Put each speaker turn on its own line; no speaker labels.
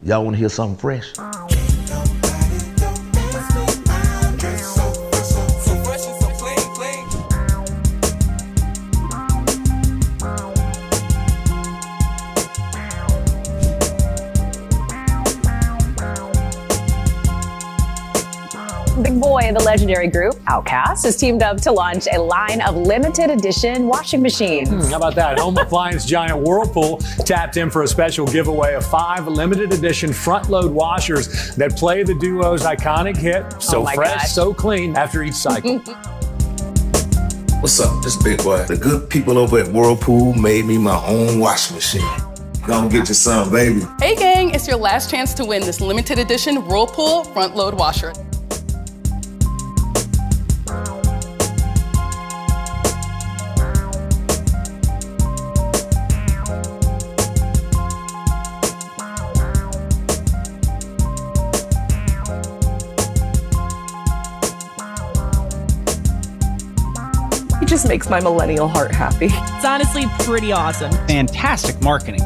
Y'all want to hear something fresh?
Big Boy, the legendary group Outkast, has teamed up to launch a line of limited edition washing machines.
How about that? Home appliance giant Whirlpool tapped in for a special giveaway of 5 limited edition front-load washers that play the duo's iconic hit, So Fresh, So Clean, after each cycle.
What's up? This Big Boy. The good people over at Whirlpool made me my own washing machine. Gonna get you some, baby.
Hey gang, it's your last chance to win this limited edition Whirlpool front-load washer.
It just makes my millennial heart happy.
It's honestly pretty awesome.
Fantastic marketing.